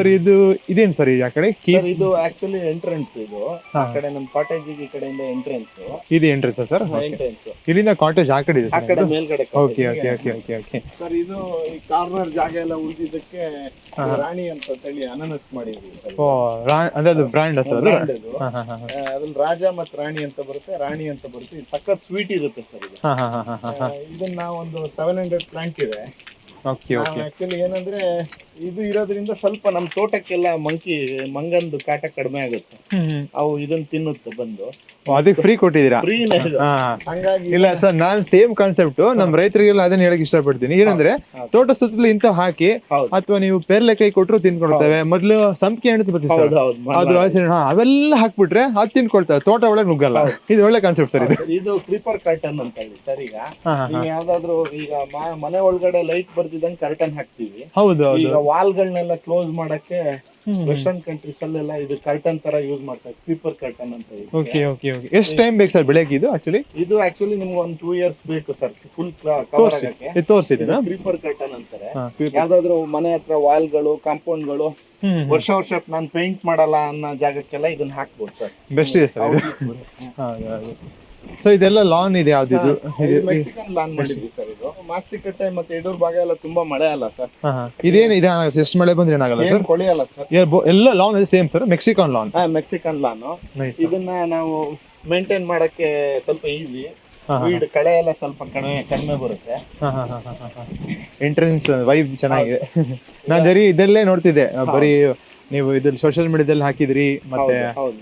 Sir ಇದು ಇದೇನು sir ಆ ಕಡೆ ಸರ್ ಇದು ಆಕ್ಚುಲಿ ಎಂಟ್ರೆನ್ಸ್. ಇದು ಆ ಕಡೆ ನಮ್ಮ ಕಾಟೇಜ್ ಈ ಕಡೆಯಿಂದ ಎಂಟ್ರೆನ್ಸ್. ಇದು ಎಂಟ್ರೆನ್ಸ್ ಸರ್. ಎಂಟ್ರೆನ್ಸ್ ಇಲ್ಲಿಂದ ಕಾಟೇಜ್ ಆ ಕಡೆ ಇದೆ ಆ ಕಡೆ ಮೇಲ್ಗಡೆ. Okay okay okay okay okay. Sir ಇದು ಈ ಕಾರ್ನರ್ ಜಾಗ ಎಲ್ಲ ಉಳಿದಿದ್ದಕ್ಕೆ ರಾಣಿ ಅಂತ ಹೇಳಿ ಅನಾನಸ್ ಮಾಡಿದ್ವಿ. ಓ ಅಂದ್ರೆ ಅದು ಬ್ರ್ಯಾಂಡ್ ಸರ್ ಅದು. ಅದ್ರಲ್ಲಿ ರಾಜ ಮತ್ತು ರಾಣಿ ಅಂತ ಬರುತ್ತೆ, ರಾಣಿ ಅಂತ ಬರುತ್ತೆ. ಸಖತ್ ಸ್ವೀಟ್ ಇರುತ್ತೆ ಸರ್ ಇದು. ಇದನ್ನ ಒಂದು 700 ಪ್ಲಾಂಟ್ ಇದೆ. ಆಕ್ಚುಲಿ ಏನಂದ್ರೆ ಇದು ಇರೋದ್ರಿಂದ ಸ್ವಲ್ಪ ನಮ್ ತೋಟಕ್ಕೆಲ್ಲ ಮಂಗಂದು ಕಾಟ ಕಡಿಮೆ ಆಗುತ್ತೆ. ಅವು ಇದನ್ನ ತಿನ್ನುತ್ತೆ ಬಂದು. ಅದಕ್ಕೆ ಫ್ರೀ ಕೊಟ್ಟಿದ್ದೀರಾ? ಹಂಗಾಗಿ ಇಲ್ಲ ಸರ್, ನಾನ್ ಸೇಮ್ ಕಾನ್ಸೆಪ್ಟ್ ನಮ್ ರೈತರಿಗೆಲ್ಲ ಅದನ್ನ ಹೇಳಕ್ ಇಷ್ಟಪಡ್ತೀನಿ. ಏನಂದ್ರೆ ತೋಟ ಸುತ್ತಲೂ ಇಂತ ಹಾಕಿ ಅಥವಾ ನೀವು ಪೇರ್ಲೆಕಾಯಿ ಕೊಟ್ಟರು ತಿನ್ಕೊಳ್ತೇವೆ. ಮೊದ್ಲು ಸಂಪಿಗೆ ಹಣ್ಣು ಬರ್ತೀವಿ ಸರ್, ಅದು ಅವೆಲ್ಲ ಹಾಕ್ಬಿಟ್ರೆ ಅದು ತಿನ್ಕೊಳ್ತೇವೆ, ತೋಟ ಒಳಗೆ ನುಗ್ಗಲ್ಲ. ಇದು ಒಳ್ಳೆ ಕಾನ್ಸೆಪ್ಟ್ ಸರ್. ಇದು ಕ್ರೀಪರ್ ಕರ್ಟನ್ ಅಂತ ಹೇಳಿ ಸರ್. ಈಗ ನೀವು ಯಾವ್ದಾದ್ರು ಈಗ ಮನೆ ಒಳಗಡೆ ಲೈಟ್ ಬರ್ತಿದ್ದಂಗೆ ಕರ್ಟನ್ ಹಾಕ್ತಿವಿ. ಹೌದು. ಈಗ ವಾಲ್ಗಳನ್ನೆಲ್ಲ ಕ್ಲೋಸ್ ಮಾಡಕ್ಕೆ ವೆಸ್ಟರ್ನ್ ಕಂಟ್ರೀಸ್ ಅಲ್ಲೆಲ್ಲ ಇದು ಕರ್ಟನ್ ತರ ಯೂಸ್ ಮಾಡ್ತಾರೆ, ಕ್ರೀಪರ್ ಕರ್ಟನ್ ಅಂತ ಹೇಳಿ. Okay okay okay. ಎಷ್ಟು ಟೈಮ್ ಬೇಕು ಸರ್ ಬೆಳೆಗೆ ಇದು? ಇದು ಆಕ್ಚುಲಿ ನಿಮ್ಗೆ ಒಂದು 2 years ಬೇಕು ಸರ್ ಫುಲ್ ಕವರ್ ಆಗಕ್ಕೆ. ತೋರಿಸಿದ್ದೀರಾ? ಕ್ರೀಪರ್ ಕರ್ಟನ್ ಅಂತಾರೆ. ಯಾವ್ದಾದ್ರು ಮನೆ ಹತ್ರ ವಾಲ್ಗಳು, ಕಾಂಪೌಂಡ್ಗಳು ವರ್ಷ ನಾನು ಪೇಂಟ್ ಮಾಡಲ್ಲ ಅನ್ನೋ ಜಾಗಕ್ಕೆಲ್ಲ ಇದನ್ನ ಹಾಕ್ಬೋದು ಸರ್. ಬೆಸ್ಟ್ ಇದೆ ಸರ್. ಸೊ ಇದೆಲ್ಲ ಲಾನ್ ಇದೆ ಯಾವ್ದಿದು? ಮೆಕ್ಸಿಕನ್ ಲಾನ್ ಮಾಡಿದ್ವಿ ಸರ್. ಇದು ಮಾಸ್ತಿಕಟ್ಟೆ ಮತ್ತೆ ಯಡೂರ್ ಭಾಗ ಎಲ್ಲ ತುಂಬಾ ಮಳೆ ಅಲ್ಲ ಸರ್. ಇದೇನು ಇದೆ? ಎಷ್ಟು ಮಳೆ ಬಂದ್ರೆ ಏನಾಗಲ್ಲ ಸರ್? ಕೊಳೆಯಲ್ಲ ಸರ್. ಎಲ್ಲ ಲಾನ್ ಇದೆ same sir. Mexican lawn. Mexican lawn. ಇದನ್ನ ನಾವು ಮೇಂಟೈನ್ ಮಾಡಕ್ಕೆ ಸ್ವಲ್ಪ ಈಸಿ. ವೀಡ್ ಕಳೆ ಎಲ್ಲ ಸ್ವಲ್ಪ ಕಡಿಮೆ ಬರುತ್ತೆ. ಎಂಟ್ರೆನ್ಸ್ ವೈಬ್ ಚೆನ್ನಾಗಿದೆ. ನಾನು ಬರೀ ಇದೆಲ್ಲೇ ನೋಡ್ತಿದ್ದೆ, ಬರೀ ನೀವು ಇದ್ರಲ್ಲಿ ಸೋಷಿಯಲ್ ಮೀಡಿಯಾದಲ್ಲಿ ಹಾಕಿದ್ರಿ ಮತ್ತೆ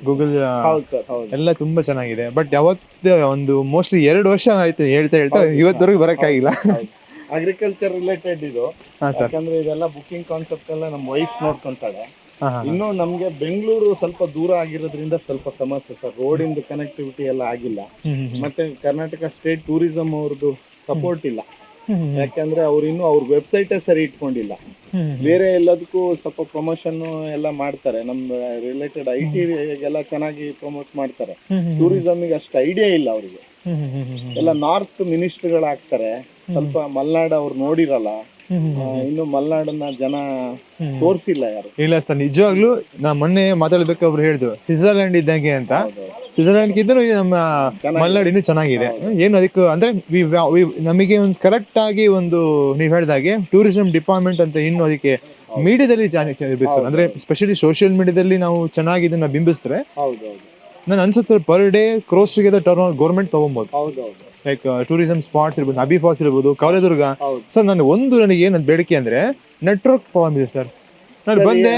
ಗೂಗಲ್ ಎಲ್ಲ ತುಂಬಾ ಚೆನ್ನಾಗಿದೆ. ಬಟ್ ಯಾವತ್ತು ಒಂದು ಮೋಸ್ಟ್ಲಿ 2 ವರ್ಷ ಆಯ್ತು ಹೇಳ್ತಾ ಇವತ್ತವರೆಗೂ ಬರಕ್ಕಾಗಿಲ್ಲ. ಅಗ್ರಿಕಲ್ಚರ್ ರಿಲೇಟೆಡ್ ಇದು. ಯಾಕಂದ್ರೆ ಇದೆಲ್ಲ ಬುಕಿಂಗ್ ಕಾನ್ಸೆಪ್ಟ್ ಎಲ್ಲ ನಮ್ಮ ವೈಫ್ ನೋಡ್ಕೊಂತಾಳೆ. ಇನ್ನು ನಮ್ಗೆ ಬೆಂಗಳೂರು ಸ್ವಲ್ಪ ದೂರ ಆಗಿರೋದ್ರಿಂದ ಸ್ವಲ್ಪ ಸಮಸ್ಯೆ ಸರ್. ರೋಡಿಂದ ಕನೆಕ್ಟಿವಿಟಿ ಎಲ್ಲ ಆಗಿಲ್ಲ. ಮತ್ತೆ ಕರ್ನಾಟಕ ಸ್ಟೇಟ್ ಟೂರಿಸಂ ಅವ್ರದ್ದು ಸಪೋರ್ಟ್ ಇಲ್ಲ. ಯಾಕಂದ್ರೆ ಅವ್ರು ಇನ್ನು ಅವ್ರ ವೆಬ್ಸೈಟೇ ಸರಿ ಇಟ್ಕೊಂಡಿಲ್ಲ. ಬೇರೆ ಎಲ್ಲದಕ್ಕೂ ಸ್ವಲ್ಪ ಪ್ರಮೋಷನ್ ಎಲ್ಲ ಮಾಡ್ತಾರೆ. ನಮ್ ರಿಲೇಟೆಡ್ IT ಎಲ್ಲ ಚೆನ್ನಾಗಿ ಪ್ರಮೋಟ್ ಮಾಡ್ತಾರೆ. ಟೂರಿಸಂಗೆ ಅಷ್ಟು ಐಡಿಯಾ ಇಲ್ಲ ಅವ್ರಿಗೆ. ಎಲ್ಲ ನಾರ್ತ್ ಮಿನಿಸ್ಟರ್ಗಳಾಗ್ತಾರೆ. ಸ್ವಲ್ಪ ಮಲ್ನಾಡ್ ಅವ್ರು ನೋಡಿರಲ್ಲ. ಇನ್ನು ಮಲ್ನಾಡನ್ನ ಜನ ತೋರಿಸಿಲ್ಲ ಯಾರು. ಇಲ್ಲ ಸರ್, ನಿಜವಾಗ್ಲೂ ನಾ ಮೊನ್ನೆ ಮಾತಾಡ್ಬೇಕಾದ್ರು ಹೇಳಿದ್ರು ಸ್ವಿಟ್ಜರ್ಲ್ಯಾಂಡ್ ಇದ್ದಂಗೆ ಅಂತ. ಸ್ವಿಟ್ಜರ್ಲ್ಯಾಂಡ್ ಇದ್ದರೂ ನಮ್ಮ ಮಲ್ನಾಡು ಇನ್ನೂ ಚೆನ್ನಾಗಿದೆ. ಏನು ಅದಕ್ಕೆ ಅಂದ್ರೆ ನಮಗೆ ಒಂದು ಕರೆಕ್ಟ್ ಆಗಿ ಒಂದು ನೀವು ಹೇಳಿದಾಗೆ ಟೂರಿಸಂ ಡಿಪಾರ್ಟ್ಮೆಂಟ್ ಅಂತ ಇನ್ನು ಅದಕ್ಕೆ ಮೀಡಿಯಾದಲ್ಲಿ ಇರ್ಬೇಕು ಸರ್. ಅಂದ್ರೆ ಸ್ಪೆಷಲಿ ಸೋಷಿಯಲ್ ಮೀಡಿಯಾದಲ್ಲಿ ನಾವು ಚೆನ್ನಾಗಿ ಇದನ್ನ ಬಿಂಬಿಸಿದ್ರೆ ನಾನು ಅನ್ಸುತ್ತೆ per day crores together turnover government ತಗೊಬಹುದು. ಲೈಕ್ ಟೂರಿಸಂ ಸ್ಪಾಟ್ಸ್ ಇರ್ಬೋದು, ಅಬಿ ಫಾಲ್ಸ್ ಇರ್ಬೋದು, ಕವಲೇದುರ್ಗ. ಸರ್ ನನಗೆ ಏನಂತ ಬೇಡಿಕೆ ಅಂದ್ರೆ ನೆಟ್ವರ್ಕ್ ಪ್ರಾಬ್ಲಮ್ ಇದೆ ಸರ್. ನಾನು ಬಂದೆ,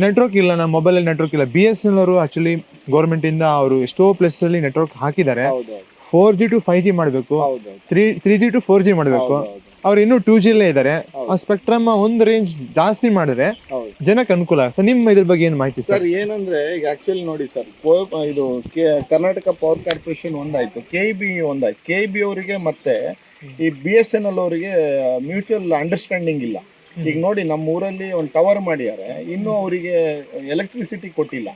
ನೆಟ್ವರ್ಕ್ ಇಲ್ಲ, ನಮ್ಮ ಮೊಬೈಲ್ ನೆಟ್ವರ್ಕ್ ಇಲ್ಲ. BSNL ಅವರು ಆಕ್ಚುಲಿ ಗೌರ್ಮೆಂಟ್ ಇಂದ ಅವರು ಎಷ್ಟೋ ಪ್ಲೇಸ್ ಅಲ್ಲಿ ನೆಟ್ವರ್ಕ್ ಹಾಕಿದ್ದಾರೆ. 4G to 5G ಮಾಡಬೇಕು, 3G to 4G ಮಾಡಬೇಕು. ಅವ್ರು ಇನ್ನೂ 2G ಅಲ್ಲೇ ಇದ್ದಾರೆ. ಆ ಸ್ಪೆಕ್ಟ್ರಮ್ ಒಂದು ರೇಂಜ್ ಜಾಸ್ತಿ ಮಾಡಿದ್ರೆ ಜನಕ್ಕೆ ಅನುಕೂಲ. ಸರ್ ನಿಮ್ಮ ಇದ್ರ ಬಗ್ಗೆ ಏನು ಮಾಹಿತಿ ಸರ್? ಏನಂದ್ರೆ ಈಗ ಆಕ್ಚುಲಿ ನೋಡಿ ಸರ್, ಇದು ಕರ್ನಾಟಕ ಪವರ್ ಕಾರ್ಪೊರೇಷನ್ ಒಂದಾಯ್ತು, KEB ಒಂದಾಯ್ತು. KEB ಅವರಿಗೆ ಮತ್ತೆ ಈ BSNL ಅವರಿಗೆ ಮ್ಯೂಚುವಲ್ ಅಂಡರ್ಸ್ಟ್ಯಾಂಡಿಂಗ್ ಇಲ್ಲ. ಈಗ ನೋಡಿ ನಮ್ಮ ಊರಲ್ಲಿ ಒಂದು ಟವರ್ ಮಾಡಿದ್ದಾರೆ, ಇನ್ನೂ ಅವರಿಗೆ ಎಲೆಕ್ಟ್ರಿಸಿಟಿ ಕೊಟ್ಟಿಲ್ಲ.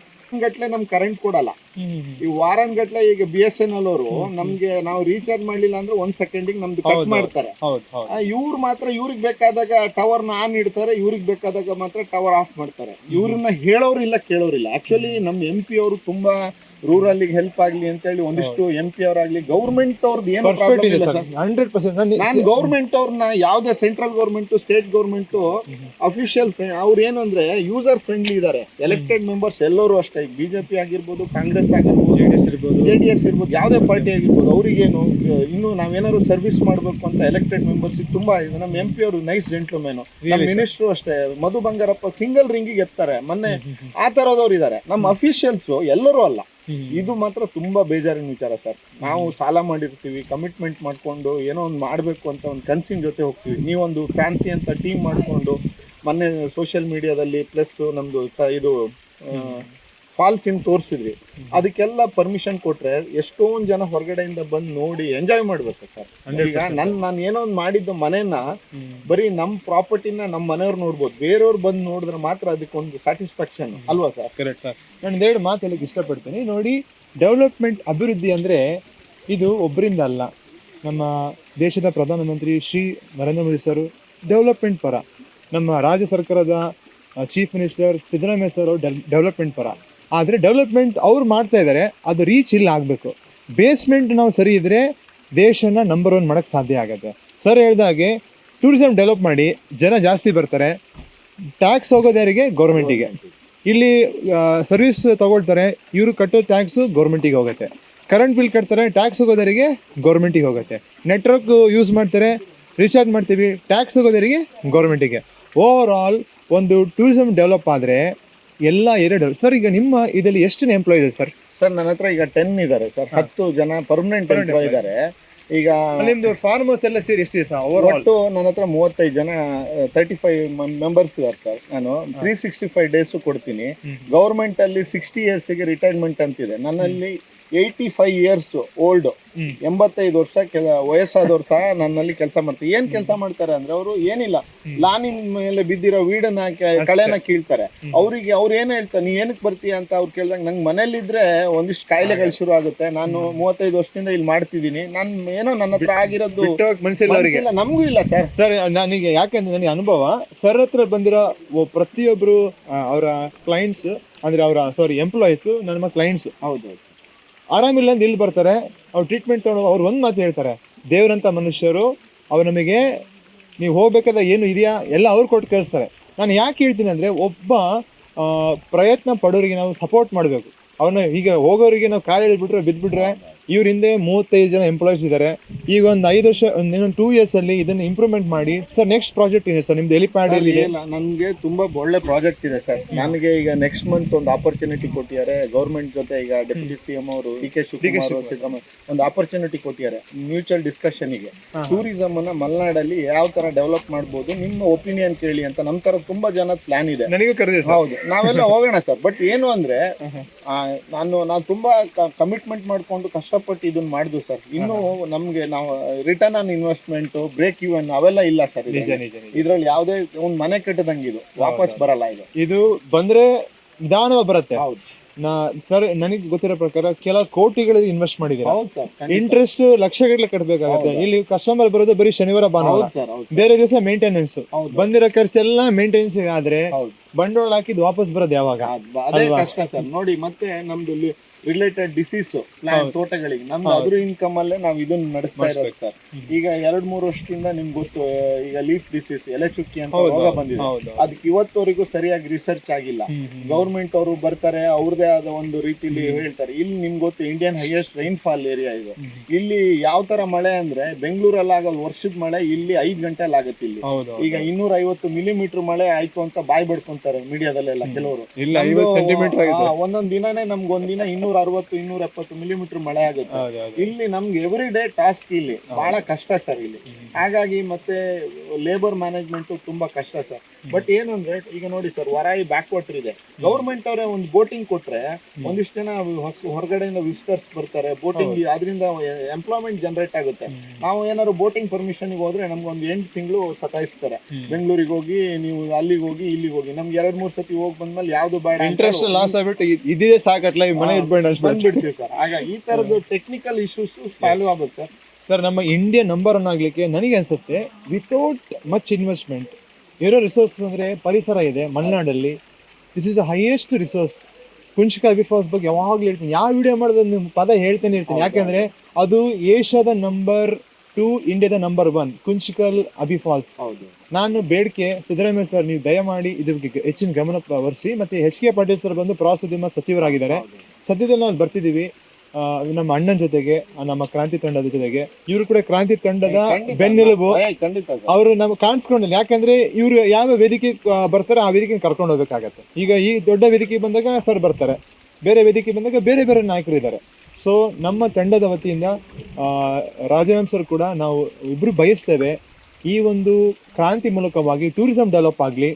ಗಟ್ಲೆ ನಮ್ಗೆ ಕರೆಂಟ್ ಕೊಡಲ್ಲ. ಈ ವಾರನ್ಗಟ್ಲೆ ಈಗ BSNL ಅವರು ನಮ್ಗೆ ನಾವು ರೀಚಾರ್ಜ್ ಮಾಡ್ಲಿಲ್ಲ ಅಂದ್ರೆ 1 ಸೆಕೆಂಡಿಗೆ ನಮ್ದು ಕಟ್ ಮಾಡ್ತಾರೆ. ಇವ್ರು ಮಾತ್ರ ಇವ್ರಿಗೆ ಬೇಕಾದಾಗ ಟವರ್ ಆನ್ ಇಡ್ತಾರೆ, ಇವ್ರಿಗೆ ಬೇಕಾದಾಗ ಮಾತ್ರ ಟವರ್ ಆಫ್ ಮಾಡ್ತಾರೆ. ಇವ್ರನ್ನ ಹೇಳೋರಿಲ್ಲ, ಕೇಳೋರಿಲ್ಲ. ಆಕ್ಚುಲಿ ನಮ್ಮ MP ಅವರು ತುಂಬಾ ರೂರಲ್ ಹೆಲ್ಪ್ ಆಗ್ಲಿ ಅಂತ ಹೇಳಿ ಒಂದಿಷ್ಟು MP ಅವರಾಗ್ಲಿ ಗೌರ್ಮೆಂಟ್ ಅವ್ರದ್ದು ಏನು ಪ್ರಾಬ್ಲಮ್ ಇಲ್ಲ ಸರ್. 100% ನಾನು ಗೌರ್ಮೆಂಟ್ ಅವ್ರನ್ನ ಯಾವ್ದೇ central government, state government official ಅವ್ರು ಏನು ಅಂದ್ರೆ ಯೂಸರ್ ಫ್ರೆಂಡ್ಲಿ ಇದಾರೆ. ಎಲೆಕ್ಟೆಡ್ ಮೆಂಬರ್ಸ್ ಎಲ್ಲರೂ ಅಷ್ಟೇ, BJP ಆಗಿರ್ಬೋದು, ಕಾಂಗ್ರೆಸ್ ಆಗಿರ್ಬೋದು, JDS ಇರ್ಬೋದು, ಯಾವ್ದೇ ಪಾರ್ಟಿ ಆಗಿರ್ಬೋದು, ಅವ್ರಿಗೇನು ಇನ್ನು ನಾವೇನಾದ್ರು ಸರ್ವಿಸ್ ಮಾಡ್ಬೇಕು ಅಂತ ಎಲೆಕ್ಟೆಡ್ ಮೆಂಬರ್ಸ್ ತುಂಬಾ ಇದೆ. ನಮ್ಮ MP ಅವರು ನೈಸ್ ಜೆಂಟ್ಲ್ಮನ್. ನಮ್ಮ ಮಿನಿಸ್ಟ್ರು ಅಷ್ಟೇ, ಮಧು ಬಂಗಾರಪ್ಪ ಸಿಂಗಲ್ ರಿಂಗಿಗೆ ಎತ್ತಾರೆ ಮೊನ್ನೆ. ಆ ತರದವ್ರು ಇದಾರೆ. ನಮ್ಮ ಅಫಿಷಿಯಲ್ಸ್ ಎಲ್ಲರೂ ಅಲ್ಲ. ಇದು ಮಾತ್ರ ತುಂಬಾ ಬೇಜಾರಿನ ವಿಚಾರ ಸರ್. ನಾವು ಸಾಲ ಮಾಡಿರ್ತೀವಿ, ಕಮಿಟ್ಮೆಂಟ್ ಮಾಡ್ಕೊಂಡು ಏನೋ ಒಂದು ಮಾಡಬೇಕು ಅಂತ ಒಂದು ಕನಸಿನ ಜೊತೆ ಹೋಗ್ತೀವಿ. ನೀವೊಂದು ಕ್ರಾಂತಿ ಅಂತ ಟೀಮ್ ಮಾಡಿಕೊಂಡು ಮೊನ್ನೆ ಸೋಷಿಯಲ್ ಮೀಡಿಯಾದಲ್ಲಿ ಪ್ಲಸ್ ನಮ್ದು ಇದು ಫಾಲ್ಸ್ ಇನ್ ತೋರಿಸಿದ್ರಿ. ಅದಕ್ಕೆಲ್ಲ ಪರ್ಮಿಷನ್ ಕೊಟ್ರೆ ಎಷ್ಟೊಂದು ಜನ ಹೊರಗಡೆಯಿಂದ ಬಂದು ನೋಡಿ ಎಂಜಾಯ್ ಮಾಡ್ಬೇಕು ಸರ್. ಈಗ ನಾನು ಏನೋ ಒಂದು ಮಾಡಿದ್ದು ಮನೇನ ಬರೀ ನಮ್ಮ ಪ್ರಾಪರ್ಟಿನ ನಮ್ಮ ಮನೆಯವ್ರು ನೋಡ್ಬೋದು, ಬೇರೆಯವ್ರು ಬಂದು ನೋಡಿದ್ರೆ ಮಾತ್ರ ಅದಕ್ಕೊಂದು ಸ್ಯಾಟಿಸ್ಫ್ಯಾಕ್ಷನ್ ಅಲ್ವಾ ಸರ್? Correct sir. ನಾನು 2 ಮಾತು ಹೇಳಕ್ಕೆ ಇಷ್ಟಪಡ್ತೀನಿ. ನೋಡಿ, ಡೆವಲಪ್ಮೆಂಟ್ ಅಭಿವೃದ್ಧಿ ಅಂದರೆ ಇದು ಒಬ್ಬರಿಂದ ಅಲ್ಲ. ನಮ್ಮ ದೇಶದ ಪ್ರಧಾನಮಂತ್ರಿ ಶ್ರೀ ನರೇಂದ್ರ ಮೋದಿ ಸರ್ ಡೆವಲಪ್ಮೆಂಟ್ ಪರ. ನಮ್ಮ ರಾಜ್ಯ ಸರ್ಕಾರದ ಚೀಫ್ ಮಿನಿಸ್ಟರ್ ಸಿದ್ದರಾಮಯ್ಯ ಸರ್ ಅವರು ಡೆವಲಪ್ಮೆಂಟ್ ಪರ. ಆದರೆ ಡೆವಲಪ್ಮೆಂಟ್ ಅವ್ರು ಮಾಡ್ತಾ ಇದ್ದಾರೆ, ಅದು ರೀಚ್ ಇಲ್ಲ ಆಗಬೇಕು. ಬೇಸ್ಮೆಂಟ್ ನಾವು ಸರಿ ಇದ್ದರೆ ದೇಶನ ನಂಬರ್ 1 ಮಾಡೋಕ್ಕೆ ಸಾಧ್ಯ ಆಗುತ್ತೆ. ಸರ್ ಹೇಳ್ದಾಗೆ ಟೂರಿಸಂ ಡೆವಲಪ್ ಮಾಡಿ ಜನ ಜಾಸ್ತಿ ಬರ್ತಾರೆ. ಟ್ಯಾಕ್ಸ್ ಹೋಗೋದ್ಯಾರಿಗೆ? ಗೌರ್ಮೆಂಟಿಗೆ. ಇಲ್ಲಿ ಸರ್ವಿಸ್ ತಗೊಳ್ತಾರೆ, ಇವರು ಕಟ್ಟೋ ಟ್ಯಾಕ್ಸು ಗೌರ್ಮೆಂಟಿಗೆ ಹೋಗುತ್ತೆ. ಕರೆಂಟ್ ಬಿಲ್ ಕಟ್ತಾರೆ, ಟ್ಯಾಕ್ಸ್ ಹೋಗೋದರಿಗೆ ಗೌರ್ಮೆಂಟಿಗೆ ಹೋಗುತ್ತೆ. ನೆಟ್ವರ್ಕ್ ಯೂಸ್ ಮಾಡ್ತಾರೆ, ರೀಚಾರ್ಜ್ ಮಾಡ್ತೀವಿ, ಟ್ಯಾಕ್ಸ್ ಹೋಗೋದರಿಗೆ ಗೌರ್ಮೆಂಟಿಗೆ. ಓವರ್ ಆಲ್ ಒಂದು ಟೂರಿಸಂ ಡೆವಲಪ್ ಆದರೆ ಎಲ್ಲ ಎರಡು. ಸರ್ ಈಗ ನಿಮ್ಮ ಇದರಲ್ಲಿ ಎಷ್ಟು ಎಂಪ್ಲಾಯ್ ಇದೆ ಸರ್? ಸರ್ ನನ್ನ ಹತ್ರ ಈಗ 10 ಇದ್ದಾರೆ ಸರ್. 10 ಜನ ಪರ್ಮನೆಂಟ್ ಎಂಪ್ಲಾಯ್ ಇದ್ದಾರೆ. ಈಗ ನಿಮ್ದು ಫಾರ್ಮರ್ಸ್ ಎಲ್ಲ ಸೇರಿ ಎಷ್ಟಿದೆ ಸರ್ ಓವರ್ ಆಲ್? ಒಟ್ಟು ನನ್ನ ಹತ್ರ 35 ಜನ 35 ಮೆಂಬರ್ಸ್ ಇದ್ದಾರೆ ಸರ್. ನಾನು 365 ಡೇಸು ಕೊಡ್ತೀನಿ. ಗೌರ್ಮೆಂಟ್ ಅಲ್ಲಿ 60 ಇಯರ್ಸ್ಗೆ ರಿಟೈರ್ಮೆಂಟ್ ಅಂತಿದೆ. ನನ್ನಲ್ಲಿ 85 ಇಯರ್ಸ್ ಓಲ್ಡ್, 85 ವರ್ಷ ವಯಸ್ಸಾದವ್ರು ಸಹ ನನ್ನಲ್ಲಿ ಕೆಲಸ ಮಾಡ್ತಾರೆ. ಏನ್ ಕೆಲಸ ಮಾಡ್ತಾರೆ ಅಂದ್ರೆ ಅವರು ಏನಿಲ್ಲ, ಲಾನಿನ ಮೇಲೆ ಬಿದ್ದಿರೋ ವೀಡನ್ನ ಕಳೆನ ಕೀಳ್ತಾರೆ. ಅವ್ರಿಗೆ ಅವ್ರು ಏನ್ ಹೇಳ್ತಾರೆ, ನೀ ಏನಕ್ಕೆ ಬರ್ತೀಯ ಅಂತ ಅವ್ರು ಕೇಳಿದಾಗ, ನಂಗೆ ಮನೇಲಿದ್ರೆ ಒಂದಿಷ್ಟು ಕಾಯಿಲೆಗಳು ಶುರು ಆಗುತ್ತೆ, ನಾನು 35 ವರ್ಷದಿಂದ ಇಲ್ಲಿ ಮಾಡ್ತಿದ್ದೀನಿ, ನಾನು ಏನೋ ನನ್ನ ಹತ್ರ ಆಗಿರೋದು ಮನಸ್ಸಿಲ್ಲ, ನಮಗೂ ಇಲ್ಲ ಸರ್. ಸರ್ ನನಗೆ ಯಾಕಂದ್ರೆ ನನಗೆ ಅನುಭವ, ಸರ್ ಹತ್ರ ಬಂದಿರೋ ಪ್ರತಿಯೊಬ್ಬರು ಅವರ ಕ್ಲೈಂಟ್ಸ್ ಅಂದ್ರೆ ಅವರ ಎಂಪ್ಲಾಯೀಸ್ ನಮ್ಮ ಕ್ಲೈಂಟ್ಸ್. ಹೌದು, ಆರಾಮಿಲ್ಲ ಅಂತ ಇಲ್ಲಿ ಬರ್ತಾರೆ, ಅವ್ರು ಟ್ರೀಟ್ಮೆಂಟ್ ತೊಗೊಂಡು ಅವ್ರು ಒಂದು ಮಾತು ಹೇಳ್ತಾರೆ, ದೇವರಂಥ ಮನುಷ್ಯರು, ಅವ್ರು ನಮಗೆ ನೀವು ಹೋಗ್ಬೇಕಾದ ಏನು ಇದೆಯಾ ಎಲ್ಲ ಅವ್ರು ಕೊಟ್ಟು ಕಳಿಸ್ತಾರೆ. ನಾನು ಯಾಕೆ ಹೇಳ್ತೀನಿ ಅಂದರೆ, ಒಬ್ಬ ಪ್ರಯತ್ನ ಪಡೋರಿಗೆ ನಾವು ಸಪೋರ್ಟ್ ಮಾಡಬೇಕು. ಅವನ್ನ ಈಗ ಹೋಗೋರಿಗೆ ನಾವು ಕಾಲು ಎಳ್ಬಿಟ್ರೆ ಬಿದ್ದುಬಿಟ್ರೆ, ಇವ್ರ ಹಿಂದೆ 35 ಜನ ಎಂಪ್ಲಾಯೀಸ್ ಇದ್ದಾರೆ. ಈಗ ಒಂದು 5 ವರ್ಷ, ಇನ್ನೊಂದು 2 years ಅಲ್ಲಿ ಇದನ್ನು ಇಂಪ್ರೂವ್ಮೆಂಟ್ ಮಾಡಿ. ಸರ್ ನೆಕ್ಸ್ಟ್ ಪ್ರಾಜೆಕ್ಟ್ ಇದೆ ಸರ್ ನಿಮ್ದು ಹೆಲಿಪ್ಯಾಡ್ ಅಲ್ಲಿ? ನನಗೆ ತುಂಬಾ ಒಳ್ಳೆ ಪ್ರಾಜೆಕ್ಟ್ ಇದೆ ಸರ್. ನನಗೆ ಈಗ ನೆಕ್ಸ್ಟ್ ಮಂತ್ ಒಂದು ಆಪರ್ಚುನಿಟಿ ಕೊಟ್ಟಿದ್ದಾರೆ ಗೌರ್ಮೆಂಟ್ ಜೊತೆ. ಈಗ ಡೆಪ್ಯೂಟಿ CM ಅವರು ಡಿ.ಕೆ. ಶಿವಕುಮಾರ್ ಒಂದು ಆಪರ್ಚುನಿಟಿ ಕೊಟ್ಟಿದ್ದಾರೆ ಮ್ಯೂಚುವಲ್ ಡಿಸ್ಕಷನ್ಗೆ. ಟೂರಿಸಮ್ ಅನ್ನ ಮಲೆನಾಡಲ್ಲಿ ಯಾವ ತರ ಡೆವಲಪ್ ಮಾಡ್ಬೋದು, ನಿಮ್ಮ ಒಪಿನಿಯನ್ ಕೇಳಿ ಅಂತ. ನಮ್ಮ ತರ ತುಂಬಾ ಜನ ಪ್ಲಾನ್ ಇದೆ. ನನಗೂ ಕರೆದಿದೆ. ಹೌದು, ನಾವೆಲ್ಲ ಹೋಗೋಣ ಸರ್. ಬಟ್ ಏನು ಅಂದ್ರೆ ನಾನು ತುಂಬಾ ಕಮಿಟ್ಮೆಂಟ್ ಮಾಡ್ಕೊಂಡು ಕಷ್ಟಪಟ್ಟು ಇದನ್ನ ಮಾಡಿದ್ವು ಸರ್. ಇನ್ನು ನಮ್ಗೆ ನಾವು return on investment, break even ಅವೆಲ್ಲ ಇಲ್ಲ ಸರ್. ಇದ್ರಲ್ಲಿ ಯಾವುದೇ ಒಂದು ಮನೆ ಕಟ್ಟದಂಗೆ ಇದು ವಾಪಸ್ ಬರಲ್ಲ. ಇದು ಬಂದ್ರೆ ನಿಧಾನವಾಗಿ ಬರುತ್ತೆ. ಹೌದು ಸರ್, ನನಗೆ ಗೊತ್ತಿರೋ ಪ್ರಕಾರ ಕೆಲ ಕೋಟಿಗಳು ಇನ್ವೆಸ್ಟ್ ಮಾಡಿದ್ದೀರಾ. ಇಂಟ್ರೆಸ್ಟ್ ಲಕ್ಷಗಟ್ಟಲೆ ಕಟ್ಟಬೇಕಾಗುತ್ತೆ. ಇಲ್ಲಿ ಕಸ್ಟಮರ್ ಬರೋದು ಬರೀ ಶನಿವಾರ ಭಾನುವಾರ, ಬೇರೆ ದಿವಸ ಮೇಂಟೆನೆನ್ಸ್. ಬಂದಿರೋ ಖರ್ಚೆಲ್ಲ ಮೇಂಟೆನೆನ್ಸ್ ಆದ್ರೆ ಬಂಡವಾಳ ಹಾಕಿದ್ ವಾಪಸ್ ಬರೋದು ಯಾವಾಗ? ಅದೇ ಕಷ್ಟ ಸರ್. ನೋಡಿ, ಮತ್ತೆ ನಮ್ದು ರಿಲೇಟೆಡ್ ಡಿಸೀಸ್ ತೋಟಗಳಿಗೆ ನಮ್ದು ಅದ್ರ ಇನ್ಕಮ್ ಅಲ್ಲೇ ನಾವು ಇದನ್ನ ನಡೆಸ್ತಾ ಇರೋದು ಸರ್. ಈಗ 2-3 ವರ್ಷದಿಂದ ನಿಮ್ಗೆ ಗೊತ್ತು, ಈಗ ಲೀಫ್ ಡಿಸೀಸ್, ಎಲೆ ಚುಕ್ಕಿ ಅಂತ ರೋಗ ಬಂದಿದೆ. ಅದಕ್ಕೆ ಇವತ್ತವರೆಗೂ ಸರಿಯಾಗಿ ರಿಸರ್ಚ್ ಆಗಿಲ್ಲ. ಗೌರ್ಮೆಂಟ್ ಅವರು ಬರ್ತಾರೆ, ಅವ್ರದೇ ಆದ ಒಂದು ರೀತಿಲಿ ಹೇಳ್ತಾರೆ. ಇಲ್ಲಿ ನಿಮ್ಗೆ ಗೊತ್ತು, ಇಂಡಿಯನ್ ಹೈಯೆಸ್ಟ್ ರೈನ್ಫಾಲ್ ಏರಿಯಾ ಇದು. ಇಲ್ಲಿ ಯಾವ ತರ ಮಳೆ ಅಂದ್ರೆ, ಬೆಂಗಳೂರಲ್ಲಿ ಆಗೋ ವರ್ಷದ ಮಳೆ ಇಲ್ಲಿ 5 ಗಂಟೆಯಲ್ಲಿ ಆಗುತ್ತೆ. ಇಲ್ಲಿ ಈಗ 250 ಮಿಲಿಮೀಟರ್ ಮಳೆ ಆಯ್ತು ಅಂತ ಬಾಯ್ ಬಡ್ಕೊಂತಾರೆ ಮೀಡಿಯಾದಲ್ಲೆಲ್ಲ ಕೆಲವರು. ಒಂದೊಂದ್ ದಿನನೇ ನಮ್ಗೆ ಒಂದಿನ 260-270 ಮಿಲಿಮೀಟರ್ ಮಳೆ ಆಗುತ್ತೆ. ಇಲ್ಲಿ ನಮ್ಗೆ ಎವ್ರಿ ಡೇ ಟಾಸ್ಕ್ ಇಲ್ಲಿ ಬಹಳ ಕಷ್ಟ ಸರ್ ಇಲ್ಲಿ. ಹಾಗಾಗಿ ಮತ್ತೆ ಲೇಬರ್ ಮ್ಯಾನೇಜ್ಮೆಂಟ್ ತುಂಬಾ ಕಷ್ಟ ಸರ್. ಬಟ್ ಏನು ಅಂದ್ರೆ, ಈಗ ನೋಡಿ ಸರ್, ವರಾಯಿ ಬ್ಯಾಕ್ ವಾಟರ್ ಇದೆ. ಗೌರ್ಮೆಂಟ್ ಅವರೇ ಒಂದು ಬೋಟಿಂಗ್ ಕೊಟ್ರೆ ಒಂದಿಷ್ಟು ಜನ ಹೊರಗಡೆಯಿಂದ ವಿಸಿಟರ್ಸ್ ಬರ್ತಾರೆ, ಬೋಟಿಂಗ್, ಅದರಿಂದ ಎಂಪ್ಲಾಯ್ಮೆಂಟ್ ಜನರೇಟ್ ಆಗುತ್ತೆ. ನಾವು ಏನಾದ್ರು ಬೋಟಿಂಗ್ ಪರ್ಮಿಷನ್ ಹೋದ್ರೆ ನಮ್ಗೆ ಒಂದು 8 ತಿಂಗಳು ಸತಾಯಿಸ್ತಾರೆ. ಬೆಂಗಳೂರಿಗೆ ಹೋಗಿ, ನೀವು ಅಲ್ಲಿಗೆ ಹೋಗಿ, ಇಲ್ಲಿಗೆ ಹೋಗಿ. ನಮ್ಗೆ 2-3 ಸತಿ ಹೋಗಿ ಬಂದ್ಮೇಲೆ ಯಾವ್ದು ಬೇಡ, ಇಂಟ್ರೆಸ್ಟ್ ಲಾಸ್ ಆಗ್ಬಿಟ್ಟು ಇದೇ ಸಾಕಟ್ಲ ಮನೆ ಬಂದ್ಬಿಡ್ತೀವಿ ಸರ್. ಆಗ ಈ ತರದ್ದು ಟೆಕ್ನಿಕಲ್ ಇಶ್ಯೂಸ್ ಸಾಲ್ವ್ ಆಗುತ್ತೆ ಸರ್. ಸರ್, ನಮ್ಮ ಇಂಡಿಯಾ ನಂಬರ್ 1 ಆಗ್ಲಿಕ್ಕೆ ನನಗೆ ಅನ್ಸುತ್ತೆ, ವಿತೌಟ್ ಮಚ್ ಇನ್ವೆಸ್ಟ್ಮೆಂಟ್ ಇರೋ ರಿಸೋರ್ಸ್ ಅಂದ್ರೆ ಪರಿಸರ ಇದೆ ಮಲೆನಾಡಲ್ಲಿ. This is the highest resource. Kunchika Abbi Falls ಬಗ್ಗೆ ಯಾವಾಗಲೂ ಹೇಳ್ತೀನಿ, ಯಾವ ವಿಡಿಯೋ ಮಾಡೋದು ನಿಮ್ಮ ಪದ ಹೇಳ್ತಾನೆ ಇರ್ತೀನಿ. ಯಾಕಂದ್ರೆ ಅದು ಏಷ್ಯಾದ ನಂಬರ್ 2, ಇಂಡಿಯಾದ ನಂಬರ್ 1 ಕುಂಚಿಕಲ್ ಅಬಿ ಫಾಲ್ಸ್. ನಾನು ಬೇಡಿಕೆ, ಸಿದ್ದರಾಮಯ್ಯ ಸರ್, ನೀವು ದಯಮಾಡಿ ಇದಕ್ಕೆ ಹೆಚ್ಚಿನ ಗಮನ ಹರಿಸಿ. ಮತ್ತೆ H.K. ಪಾಟೀಲ್ ಸರ್ ಬಂದು ಪ್ರವಾಸೋದ್ಯಮ ಸಚಿವರಾಗಿದ್ದಾರೆ. ಸದ್ಯದಲ್ಲಿ ನಾವು ಬರ್ತಿದ್ದೀವಿ ನಮ್ಮ ಅಣ್ಣನ ಜೊತೆಗೆ, ನಮ್ಮ ಕ್ರಾಂತಿ ತಂಡದ ಜೊತೆಗೆ. ಇವರು ಕೂಡ ಕ್ರಾಂತಿ ತಂಡದ ಬೆನ್ನೆಲುಬು. ಅವರು ನಮ್ಗೆ ಕಾಣಿಸ್ಕೊಂಡಿಲ್ಲ. ಯಾಕಂದ್ರೆ ಇವರು ಯಾವ ವೇದಿಕೆ ಬರ್ತಾರೆ ಆ ವೇದಿಕೆ ಕರ್ಕೊಂಡು ಹೋಗ್ಬೇಕಾಗತ್ತೆ. ಈಗ ಈ ದೊಡ್ಡ ವೇದಿಕೆ ಬಂದಾಗ ಸರ್ ಬರ್ತಾರೆ, ಬೇರೆ ವೇದಿಕೆ ಬಂದಾಗ ಬೇರೆ ಬೇರೆ ನಾಯಕರು ಇದ್ದಾರೆ. ಸೊ ನಮ್ಮ ತಂಡದ ವತಿಯಿಂದ ರಾಜನಾಮ್ ಸರ್ ಕೂಡ ನಾವು ಇಬ್ರು ಬಯಸ್ತೇವೆ, ಈ ಒಂದು ಕ್ರಾಂತಿ ಮೂಲಕವಾಗಿ ಟೂರಿಸಂ ಡೆವಲಪ್ ಆಗಲಿ,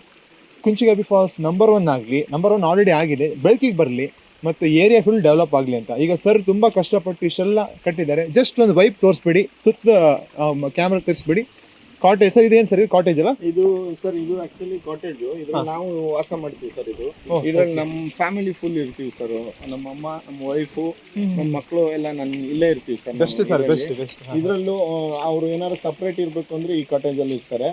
ಕುಂಚಿಕ ಅಬಿ ಫಾಲ್ಸ್ ನಂಬರ್ 1 ಆಗಲಿ. ನಂಬರ್ 1 ಆಲ್ರೆಡಿ ಆಗಿದೆ, ಬೆಳಕಿಗೆ ಬರಲಿ, ಮತ್ತು ಏರಿಯಾ ಫುಲ್ ಡೆವಲಪ್ ಆಗಲಿ ಅಂತ. ಈಗ ಸರ್ ತುಂಬ ಕಷ್ಟಪಟ್ಟು ಇಷ್ಟೆಲ್ಲ ಕಟ್ಟಿದ್ದಾರೆ. ಜಸ್ಟ್ ಒಂದು ವೈಪ್ ತೋರಿಸ್ಬಿಡಿ, ಸುತ್ತ ಕ್ಯಾಮ್ರಾ ತೋರಿಸ್ಬಿಡಿ. ಕಾಟೇಜ್ ಸರ್, ಇದೇನು ಸರ್ ಇದು ಕಾಟೇಜ್ ಅಲ್ಲ? ಇದು ಸರ್ ಇದು ಆಕ್ಚುಲಿ ಕಾಟೇಜ್. ಇದ್ರಲ್ಲಿ ನಾವು ವಾಸ ಮಾಡ್ತೀವಿ ಸರ್. ಇದು ಇದ್ರಲ್ಲಿ ನಮ್ಮ ಫ್ಯಾಮಿಲಿ ಫುಲ್ ಇರ್ತೀವಿ ಸರ್. ನಮ್ಮ ಅಮ್ಮ, ನಮ್ಮ ವೈಫು, ನಮ್ಮ ಮಕ್ಕಳು ಎಲ್ಲ ಇಲ್ಲೇ ಇರ್ತೀವಿ ಸರ್. Best sir, best best. ಇದ್ರಲ್ಲೂ ಅವ್ರು ಏನಾದ್ರು ಸಪ್ರೇಟ್ ಇರ್ಬೇಕು ಅಂದ್ರೆ ಈ ಕಾಟೇಜ್ ಅಲ್ಲಿ ಇರ್ತಾರೆ.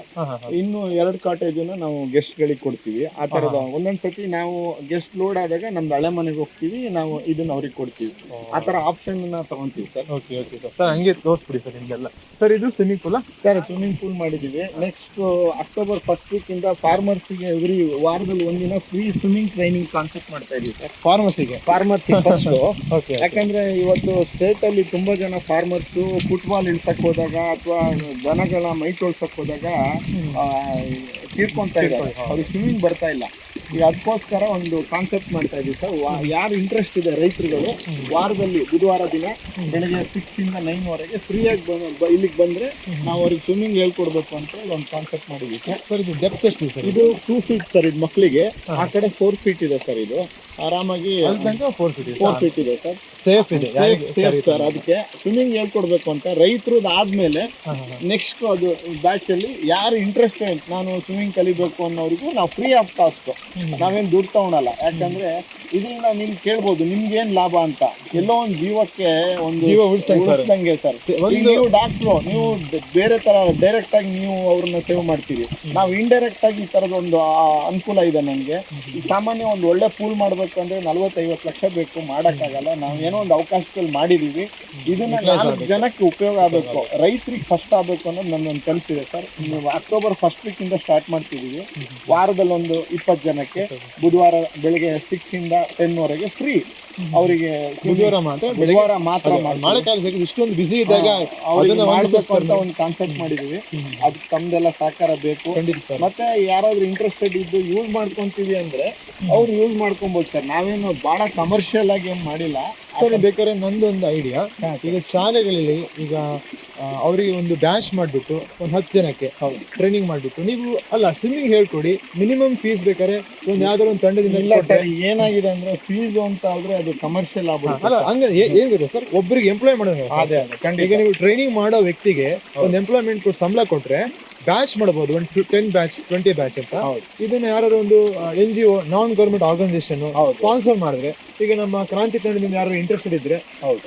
ಇನ್ನು 2 ಕಾಟೇಜ್ ನಾವು ಗೆಸ್ಟ್ ಗಳಿಗೆ ಕೊಡ್ತೀವಿ. ಆ ತರದ ಒಂದೊಂದ್ಸತಿ ನಾವು ಗೆಸ್ಟ್ ಲೋಡ್ ಆದಾಗ ನಮ್ದು ಹಳೆ ಮನೆಗೆ ಹೋಗ್ತೀವಿ, ನಾವು ಇದನ್ನ ಅವ್ರಿಗೆ ಕೊಡ್ತೀವಿ. ಆ ತರ ಆಪ್ಷನ್ ತಗೊಂತೀವಿ ಸರ್. Okay okay sir. ಸರ್ ಹಂಗೆ ತೋರಿಸ್ಬಿಡಿ ಸರ್ ನಿಮ್ಗೆಲ್ಲ. ಸರ್ ಇದು swimming pool sir, swimming pool ಮಾಡಿದೀವಿ. ನೆಕ್ಸ್ಟ್ ಅಕ್ಟೋಬರ್ 1st ವೀಕ್ ಇಂದ ಫಾರ್ಮರ್ಸಿಗೆ ಎವ್ರಿ ವಾರದಲ್ಲಿ ಒಂದಿನ ಫ್ರೀ ಸ್ವಿಮ್ಮಿಂಗ್ ಟ್ರೈನಿಂಗ್ ಕಾನ್ಸೆಪ್ಟ್ ಮಾಡ್ತಾ ಇದೀವಿ ಸರ್. ಫಾರ್ಮರ್ಸಿಗೆ ಫಸ್ಟ್. ಓಕೆ. ಯಾಕಂದ್ರೆ ಇವತ್ತು ಸ್ಟೇಟ್ ಅಲ್ಲಿ ತುಂಬಾ ಜನ ಫಾರ್ಮರ್ಸ್ ಫುಟ್ಬಾಲ್ ಇಳ್ಸಕ್ ಹೋದಾಗ ಅಥವಾ ದನಗಳ ಮೈ ತೊಳ್ಸಕ್ ಹೋದಾಗ ತೀರ್ಕೊಂತ ಇದ್ದಾರೆ. ಅವ್ರಿಗೆ ಸ್ವಿಮ್ಮಿಂಗ್ ಬರ್ತಾ ಇಲ್ಲ. ಈಗ ಅದಕ್ಕೋಸ್ಕರ ಒಂದು ಕಾನ್ಸೆಪ್ಟ್ ಮಾಡ್ತಾ ಇದೀವಿ ಸರ್. ಯಾರು ಇಂಟ್ರೆಸ್ಟ್ ಇದೆ ರೈತರುಗಳು ವಾರದಲ್ಲಿ ಬುಧವಾರ ದಿನ ಬೆಳಗ್ಗೆ 6 ಇಂದ 9 ವರೆಗೆ ಫ್ರೀಯಾಗಿ ಇಲ್ಲಿಗೆ ಬಂದ್ರೆ ನಾವು ಅವ್ರಿಗೆ ಸ್ವಿಮ್ಮಿಂಗ್ ಹೇಳ್ಕೊಡ್ಬೇಕು ಅಂತ ಒಂದು ಕಾನ್ಸೆಪ್ಟ್ ಮಾಡಿದ್ವಿ ಸರ್. ಸರ್ ಇದು ಡೆಪ್ತ್ ಎಷ್ಟು ಸರ್? ಇದು 2 ಫೀಟ್ ಸರ್. ಇದು ಮಕ್ಕಳಿಗೆ. ಆ ಕಡೆ 4 ಫೀಟ್ ಇದೆ ಸರ್. ಇದು ಆರಾಮಾಗಿ 4 ಫೀಟ್ ಇದೆ ಸರ್. ಸೇಫ್ ಇದೆ ಸೇಫ್ ಸರ್. ಅದಕ್ಕೆ ಸ್ವಿಮ್ಮಿಂಗ್ ಹೇಳ್ಕೊಡ್ಬೇಕು ಅಂತ ರೈತರು ಆದ್ಮೇಲೆ ನೆಕ್ಸ್ಟ್ ಅದು ಬ್ಯಾಚ್ ಅಲ್ಲಿ ಯಾರು ಇಂಟ್ರೆಸ್ಟ್ ನಾನು ಸ್ವಿಮ್ಮಿಂಗ್ ಕಲಿಬೇಕು ಅನ್ನೋರಿಗೂ ನಾವು ಫ್ರೀ ಆಫ್ ಕಾಸ್ಟ್, ನಾವೇನು ದುಡ್ಡು ತಗೊಳಲ್ಲ. ಯಾಕಂದ್ರೆ ಇದರಿಂದ ನಿಮ್ಗೆ ಕೇಳ್ಬೋದು ನಿಮ್ಗೆ ಏನ್ ಲಾಭ ಅಂತ. ಎಲ್ಲೋ ಒಂದು ಜೀವಕ್ಕೆ ಒಂದು ಜೀವ ಉಳಿಸ್ದಂಗೆ ಸರ್. ನೀವು ಡಾಕ್ಟ್ರು, ನೀವು ಬೇರೆ ತರ ಡೈರೆಕ್ಟ್ ಆಗಿ ನೀವು ಅವ್ರನ್ನ ಸೇವ್ ಮಾಡ್ತೀವಿ. ನಾವು ಇಂಡೈರೆಕ್ಟ್ ಆಗಿ ಈ ತರದ ಒಂದು ಅನುಕೂಲ ಇದೆ ನಮ್ಗೆ. ಈ ಸಾಮಾನ್ಯ ಒಂದು ಒಳ್ಳೆ ಪೂಲ್ ಮಾಡ್ಬೇಕು ಅಂದ್ರೆ 40-50 ಲಕ್ಷ ಬೇಕು, ಮಾಡಕ್ಕಾಗಲ್ಲ. ನಾವು ಏನೋ ಒಂದು ಅವಕಾಶದಲ್ಲಿ ಮಾಡಿದೀವಿ. ಇದನ್ನ 4 ಜನಕ್ಕೆ ಉಪಯೋಗ ಆಗಬೇಕು, ರೈತರಿಗೆ ಫಸ್ಟ್ ಆಗ್ಬೇಕು ಅನ್ನೋದು ನನ್ನೊಂದು ಕನಸಿದೆ ಸರ್. ಅಕ್ಟೋಬರ್ 1st ವೀಕ್ ಇಂದ ಸ್ಟಾರ್ಟ್ ಮಾಡ್ತಿದೀವಿ. ವಾರದಲ್ಲಿ ಒಂದು 20 ಜನಕ್ಕೆ ಬುಧವಾರ ಬೆಳಗ್ಗೆ 6 ಇಂದ 10 ವರೆಗೆ ಫ್ರೀ. ಅವರಿಗೆ ಬುಧವಾರ ಮಾತ್ರ ಮಳೆ ಕಾಲದಲ್ಲಿ ಇಷ್ಟೊಂದು ಬಿಸಿ ಇದ್ದಾಗ ಅವ್ರಿಗೆ ಮಾಡಿಸ್ಬೇಕು ಅಂತ ಒಂದು ಕಾನ್ಸೆಪ್ಟ್ ಮಾಡಿದೀವಿ. ಅದಕ್ಕೆ ತಮ್ದೆಲ್ಲ ಸಹಕಾರ ಬೇಕು. ಮತ್ತೆ ಯಾರಾದ್ರೂ ಇಂಟ್ರೆಸ್ಟೆಡ್ ಇದ್ದು ಯೂಸ್ ಮಾಡ್ಕೊಂತೀವಿ ಅಂದ್ರೆ ಅವ್ರು ಯೂಸ್ ಮಾಡ್ಕೊಬೋದು ಸರ್. ನಾವೇನು ಬಹಳ ಕಮರ್ಷಿಯಲ್ ಆಗಿ ಏನ್ ಮಾಡಿಲ್ಲ ಸರ್. ಬೇಕಾದ್ರೆ ನಂದೊಂದು ಐಡಿಯಾ, ಈಗ ಶಾಲೆಗಳಲ್ಲಿ ಈಗ ಅವರಿಗೆ ಒಂದು ಡ್ಯಾಶ್ ಮಾಡಿಬಿಟ್ಟು ಒಂದು 10 ಜನಕ್ಕೆ ಟ್ರೈನಿಂಗ್ ಮಾಡಿಬಿಟ್ಟು ನೀವು ಅಲ್ಲ ಸ್ವಿಮ್ಮಿಂಗ್ ಹೇಳ್ಕೊಡಿ. ಮಿನಿಮಮ್ ಫೀಸ್ ಬೇಕಾದ್ರೆ ಒಂದು ಯಾವ್ದಾದ್ರು ಒಂದು ತಂಡದಿಂದ ಇಲ್ಲ ಸರ್. ಏನಾಗಿದೆ ಅಂದ್ರೆ ಫೀಸ್ ಅಂತ ಆದ್ರೆ ಅದು ಕಮರ್ಷಿಯಲ್ ಆಗ್ಬೋದು. ಅಲ್ಲ ಹಂಗ ಏನ್ ಗೊತ್ತಾ ಸರ್, ಒಬ್ಬರಿಗೆ ಎಂಪ್ಲಾಯ್ ಮಾಡೋದು. ಈಗ ನೀವು ಟ್ರೈನಿಂಗ್ ಮಾಡೋ ವ್ಯಕ್ತಿಗೆ ಒಂದು ಎಂಪ್ಲಾಯ್ಮೆಂಟ್ ಕೊಟ್ಟು ಸಂಬಳ ಕೊಟ್ರೆ ಬ್ಯಾಚ್ ಮಾಡಬಹುದು. 10 ಬ್ಯಾಚ್ 20 ಬ್ಯಾಚ್ ಅಂತ. ಇದನ್ನ ಯಾರು ಒಂದು NGO non government organisation sponsor ಮಾಡಿದ್ರೆ, ಈಗ ನಮ್ಮ ಕ್ರಾಂತಿ ತಂಡದಿಂದ ಯಾರು ಇಂಟ್ರೆಸ್ಟೆಡ್ ಇದ್ರೆ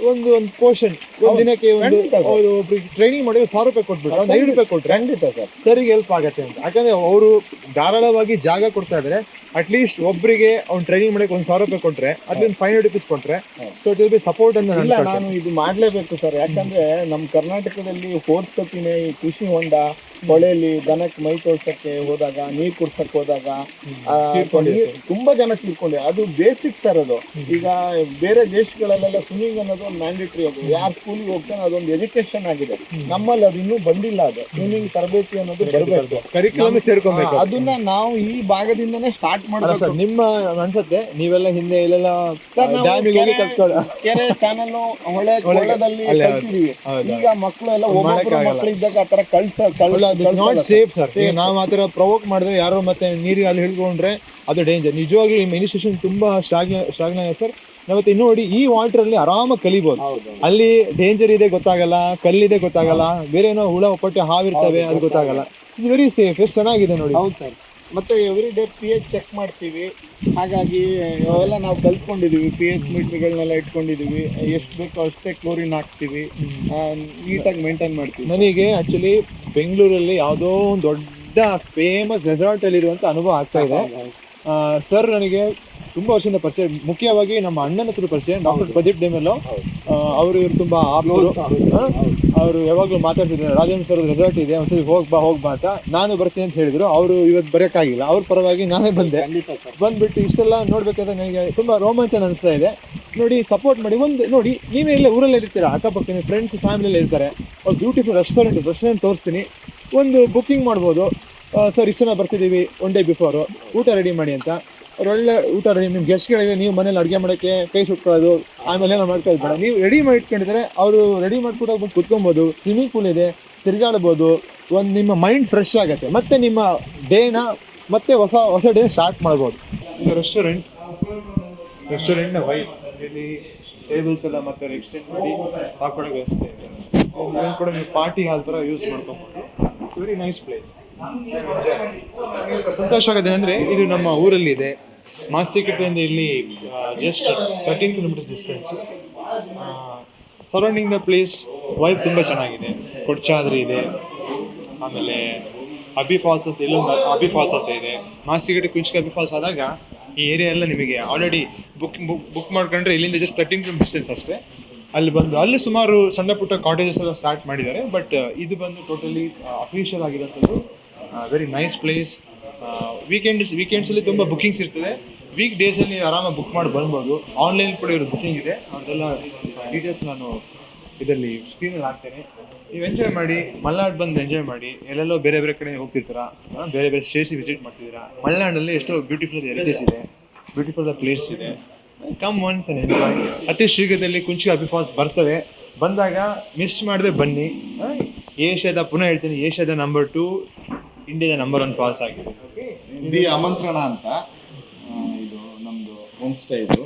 ಒಂದು ಪೋರ್ಷನ್ ಒಂದ್ ದಿನಕ್ಕೆ ಒಂದು ಟ್ರೈನಿಂಗ್ ಮಾಡಿ 1000 ರೂಪಾಯಿ ಕೊಟ್ಬಿಟ್ಟು 5 ರೂಪಾಯಿ ಕೊಟ್ರೆ ಖಂಡಿತ ಸರ್ ಸರಿಗೆ ಹೆಲ್ಪ್ ಆಗತ್ತೆ ಅಂತ. ಯಾಕಂದ್ರೆ ಅವರು ಧಾರಾಳವಾಗಿ ಜಾಗ ಕೊಡ್ತಾ ಇದ್ರೆ ಅಟ್ಲೀಸ್ಟ್ ಒಬ್ಬರಿಗೆ ಅವ್ನು ಟ್ರೈನಿಂಗ್ ಮಾಡಕ್ಕೆ 1000 ರೂಪಾಯಿ ಕೊಟ್ರೆ ಅಟ್ಲೀಸ್ಟ್ 500 ರೂಪೀಸ್ ಕೊಟ್ರೆ so it will be support ಅಂತ. ಇಲ್ಲ, ನಾನು ಇದು ಮಾಡ್ಲೇಬೇಕು ಸರ್. ಯಾಕಂದ್ರೆ ನಮ್ಮ ಕರ್ನಾಟಕದಲ್ಲಿ ಹೋದ್ ಸತಿನೇ ಈ ಕೃಷಿ ಹೊಂಡ ಹೊಳೆಯಲ್ಲಿ ದನಕ್ಕೆ ಮೈ ತೋರ್ಸಕ್ಕೆ ಹೋದಾಗ, ನೀರ್ ಕುಡ್ಸಕ್ ಹೋದಾಗ ತುಂಬಾ ಜನ ತೀರ್ಕೊಂಡೆ. ಅದು ಬೇಸಿಕ್ ಸರ್. ಅದು ಈಗ ಬೇರೆ ದೇಶಗಳಲ್ಲೆಲ್ಲ ಸ್ವಿಮ್ಮಿಂಗ್ ಅನ್ನೋದು ಒಂದು ಮ್ಯಾಂಡೇಟರಿ. ಅದು ಯಾರು ಸ್ಕೂಲಿಗೆ ಹೋಗ್ತಾನೆ ಅದೊಂದು ಎಜುಕೇಶನ್ ಆಗಿದೆ. ನಮ್ಮಲ್ಲಿ ಅದು ಇನ್ನೂ ಬಂದಿಲ್ಲ. ಅದು ಸ್ವಿಮ್ಮಿಂಗ್ ತರಬೇತಿ ಅನ್ನೋದು ಬರಬೇಕು, ಕರಿಕ್ಯುಲಮ್ ಸೇರ್ಕೊಬೇಕು. ಅದನ್ನ ನಾವು ಈ ಭಾಗದಿಂದನೇ ಸ್ಟಾರ್ಟ್ ಮಾಡಬೇಕು. ನಿಮ್ಮ ಅನ್ಸತ್ತೆ ನೀವೆಲ್ಲ ಹಿಂದೆ ಇಲ್ಲೆಲ್ಲ ಕೆರೆ ಚಾನಲ್ ಹೊಳೆದಲ್ಲಿ ಕಲ್ತಿದೀವಿ. ಈಗ ಮಕ್ಕಳು ಎಲ್ಲ ಒಬ್ಬೊಬ್ಬರು ಮಕ್ಕಳು ಇದ್ದಾಗ ಆತರ ನಾಟ್ ಸೇಫ್ ಸರ್. ಈಗ ನಾವು ಆತರ ಪ್ರವೋಕ್ ಮಾಡಿದ್ರೆ ಯಾರೋ ಮತ್ತೆ ನೀರಿಗೆ ಅಲ್ಲಿ ಹಿಡ್ಕೊಂಡ್ರೆ ಅದು ಡೇಂಜರ್. ನಿಜವಾಗ್ಲೂ ನಿಮ್ಮ ಇನಿಷಿಯೇಷನ್ ತುಂಬಾ ಶ್ಲಾಘನೀಯ ಸರ್. ಮತ್ತೆ ನೋಡಿ ಈ ವಾಟರ್ ಅಲ್ಲಿ ಆರಾಮಾಗಿ ಕಲಿಬಹುದು. ಅಲ್ಲಿ ಡೇಂಜರ್ ಇದೆ ಗೊತ್ತಾಗಲ್ಲ, ಕಲ್ಲಿದೆ ಗೊತ್ತಾಗಲ್ಲ, ಬೇರೆ ಏನೋ ಹುಳ ಒಪ್ಪಟ್ಟೆ ಹಾವಿರ್ತವೆ ಅದು ಗೊತ್ತಾಗಲ್ಲ. It's very safe. ಎಷ್ಟು ಚೆನ್ನಾಗಿದೆ ನೋಡಿ. ಹೌದು ಸರ್. ಮತ್ತೆ ಎವ್ರಿ ಡೇ pH ಚೆಕ್ ಮಾಡ್ತೀವಿ. ಹಾಗಾಗಿ ಅವೆಲ್ಲ ನಾವು ಕಲ್ತ್ಕೊಂಡಿದೀವಿ. pH ಮೀಟರ್ಗಳನ್ನೆಲ್ಲ ಇಟ್ಕೊಂಡಿದೀವಿ. ಎಷ್ಟು ಬೇಕೋ ಅಷ್ಟೇ ಕ್ಲೋರಿನ್ ಹಾಕ್ತೀವಿ. ನೀಟಾಗಿ ಮೇಂಟೈನ್ ಮಾಡ್ತೀವಿ. ನನಗೆ ಆಕ್ಚುಲಿ ಬೆಂಗಳೂರಲ್ಲಿ ಯಾವುದೋ ಒಂದು ದೊಡ್ಡ ಫೇಮಸ್ ರೆಸಾರ್ಟ್ ಅಲ್ಲಿ ಇರುವಂತ ಅನುಭವ ಆಗ್ತಾ ಇದೆ ಸರ್. ನನಗೆ ತುಂಬಾ ವರ್ಷದಿಂದ ಪರಿಚಯ, ಮುಖ್ಯವಾಗಿ ನಮ್ಮ ಅಣ್ಣನ ಹತ್ರ ಪರಿಚಯ, ಡಾಕ್ಟರ್ ಪ್ರದೀಪ್ ಡೆಮೆಲ್ಲೋ. ಅವರು ಇವರು ತುಂಬಾ ಆಪ್ತರು. ಅವರು ಯಾವಾಗಲೂ ಮಾತಾಡ್ತಿದ್ರು, ರಾಜೇಂದ್ರ ಸರ್ ರೆಸಾರ್ಟ್ ಇದೆ, ಒಂದ್ಸರಿ ಹೋಗ್ ಬಾ ಅಂತ. ನಾನು ಬರ್ತೀನಿ ಅಂತ ಹೇಳಿದ್ರು. ಅವರು ಇವತ್ತು ಬರೋಕ್ಕಾಗಿಲ್ಲ. ಅವ್ರ ಪರವಾಗಿ ನಾನೇ ಬಂದೆ. ಬಂದ್ಬಿಟ್ಟು ಇಷ್ಟೆಲ್ಲ ನೋಡ್ಬೇಕಾದ್ರೆ ನನಗೆ ತುಂಬಾ ರೋಮಾಂಚನ ಅನಿಸ್ತಾ ಇದೆ. ನೋಡಿ, ಸಪೋರ್ಟ್ ಮಾಡಿ. ಒಂದು ನೋಡಿ, ನೀವೇ ಇಲ್ಲ ಊರಲ್ಲೇ ಇರ್ತೀರಾ, ಅಕ್ಕಪಕ್ಕ ನಿಮ್ಮ ಫ್ರೆಂಡ್ಸ್ ಫ್ಯಾಮಿಲಿಯಲ್ಲಿ ಇರ್ತಾರೆ. ಅವ್ರು ಬ್ಯೂಟಿಫುಲ್ ರೆಸ್ಟೋರೆಂಟ್ ತೋರಿಸ್ತೀನಿ, ಒಂದು ಬುಕ್ಕಿಂಗ್ ಮಾಡ್ಬೋದು. ಸರ್ ಇಷ್ಟು ಜನ ಬರ್ತಿದ್ದೀವಿ, 1 ಡೇ ಬಿಫೋರು ಊಟ ರೆಡಿ ಮಾಡಿ ಅಂತ. ಒಳ್ಳೆ ಊಟ ರೆಡಿ. ನಿಮ್ಮ ಗೆಸ್ಟ್ಗಳಿಗೆ ನೀವು ಮನೇಲಿ ಅಡುಗೆ ಮಾಡೋಕ್ಕೆ ಕೈ ಸುಟ್ಕೊಳ್ಳೋದು ಆಮೇಲೆ ಏನೋ ಮಾಡ್ಕೊಳ್ಳೋದು ಬೇಡ. ನೀವು ರೆಡಿ ಮಾಡಿ ಇಟ್ಕೊಂಡಿದ್ರೆ ಅವರು ರೆಡಿ ಮಾಡ್ಕೊಡೋಕೆ ಬಂದು ಕುತ್ಕೊಬೋದು. ಸ್ವಿಮ್ಮಿಂಗ್ ಪೂಲ್ ಇದೆ, ತಿರುಗಾಡ್ಬೋದು. ಒಂದು ನಿಮ್ಮ ಮೈಂಡ್ ಫ್ರೆಶ್ ಆಗುತ್ತೆ. ಮತ್ತೆ ನಿಮ್ಮ ಡೇನ ಮತ್ತೆ ಹೊಸ ಡೇ ಸ್ಟಾರ್ಟ್ ಮಾಡ್ಬೋದು. ರೆಸ್ಟೋರೆಂಟ್ನ ವೈಫ್ ಇಲ್ಲಿ ಟೇಬಲ್ಸ್ ಎಲ್ಲ ಮತ್ತೆ ಎಕ್ಸ್ಟೆಂಡ್ ಮಾಡಿ ಹಾಕೊಳ್ಳೋ ವ್ಯವಸ್ಥೆ ಇದೆ. ಕೂಡ ನೀವು ಪಾರ್ಟಿ ಹಾಲ್ ಥರ ಯೂಸ್ ಮಾಡ್ಕೊಬೋದು. So very nice place. ಸಂತೋಷ ಆಗೋದು ಅಂದರೆ ಇದು ನಮ್ಮ ಊರಲ್ಲಿ ಇದೆ. ಮಾಸ್ತಿಕಟ್ಟೆಯಿಂದ ಇಲ್ಲಿ just 13 kilometres distance. Surrounding the place vibe ತುಂಬ ಚೆನ್ನಾಗಿದೆ. ಕೊಡ್ಚಾದ್ರಿ ಇದೆ, ಆಮೇಲೆ ಅಬ್ಬಿ ಫಾಲ್ಸ್ ಅಂತ ಇಲ್ಲೊಂದು ಅಬ್ಬಿ ಫಾಲ್ಸ್ ಅಂತ ಇದೆ. ಮಾಸ್ತಿಕಟ್ಟೆ ಕುಂಚಿಕ ಅಬ್ಬಿ ಫಾಲ್ಸ್ ಆದಾಗ ಈ ಏರಿಯಾ ಎಲ್ಲ ನಿಮಗೆ ಆಲ್ರೆಡಿ ಬುಕ್ ಮಾಡ್ಕೊಂಡ್ರೆ ಇಲ್ಲಿಂದ ಜಸ್ಟ್ 13 ಕಿಲೋಮೀಟರ್ ಡಿಸ್ಟೆನ್ಸ್ ಅಷ್ಟೇ. ಅಲ್ಲಿ ಬಂದು ಅಲ್ಲಿ ಸುಮಾರು ಸಣ್ಣ ಪುಟ್ಟ ಕಾಟೇಜಸ್ ಎಲ್ಲ ಸ್ಟಾರ್ಟ್ ಮಾಡಿದ್ದಾರೆ. ಬಟ್ ಇದು ಬಂದು ಟೋಟಲಿ ಅಫಿಷಿಯಲ್ ಆಗಿರೋಂಥದ್ದು. Very nice place. ವೀಕೆಂಡ್ಸಲ್ಲಿ ತುಂಬ ಬುಕ್ಕಿಂಗ್ಸ್ ಇರ್ತದೆ. ವೀಕ್ ಡೇಸಲ್ಲಿ ಆರಾಮಾಗಿ ಬುಕ್ ಮಾಡಿ ಬರ್ಬೋದು. ಆನ್ಲೈನ್ ಕೂಡ ಇವರು ಬುಕ್ಕಿಂಗ್ ಇದೆ. ಅದೆಲ್ಲ ಡೀಟೇಲ್ಸ್ ನಾನು ಇದರಲ್ಲಿ ಸ್ಕ್ರೀನಲ್ಲಿ ಹಾಕ್ತೇನೆ. ನೀವು ಎಂಜಾಯ್ ಮಾಡಿ, ಮಲೆನಾಡು ಬಂದು ಎಂಜಾಯ್ ಮಾಡಿ. ಎಲ್ಲೆಲ್ಲೋ ಬೇರೆ ಬೇರೆ ಕಡೆ ಹೋಗ್ತಿರ್ತೀರಾ, ಬೇರೆ ಬೇರೆ ಸ್ಟೇಟ್ಸ್ ವಿಸಿಟ್ ಮಾಡ್ತಿದ್ದೀರಾ. ಮಲೆನಾಡಲ್ಲಿ ಎಷ್ಟೋ ಬ್ಯೂಟಿಫುಲ್ ಹೆರಿಟೇಜ್ ಇದೆ, ಬ್ಯೂಟಿಫುಲ್ ಪ್ಲೇಸ್ ಇದೆ. Come once and enjoy. ಅತಿ ಶೀಘ್ರದಲ್ಲಿ ಕುಂಚಿಕ ಅಬ್ಬಿ ಫಾಲ್ಸ್ ಬರ್ತವೆ. ಬಂದಾಗ ಮಿಸ್ ಮಾಡದೆ ಬನ್ನಿ. ಏಷ್ಯಾದ, ಪುನಃ ಹೇಳ್ತೀನಿ, ಏಷ್ಯಾದ ನಂಬರ್ 2, ಇಂಡಿಯಾದ ನಂಬರ್ 1 ಫಾಲ್ಸ್ ಆಗಿದೆ. ದಿ ಆಮಂತ್ರಣ ಅಂತ ಇದು ನಮ್ಮದು ಹೋಮ್ ಸ್ಟೇ. ಇದು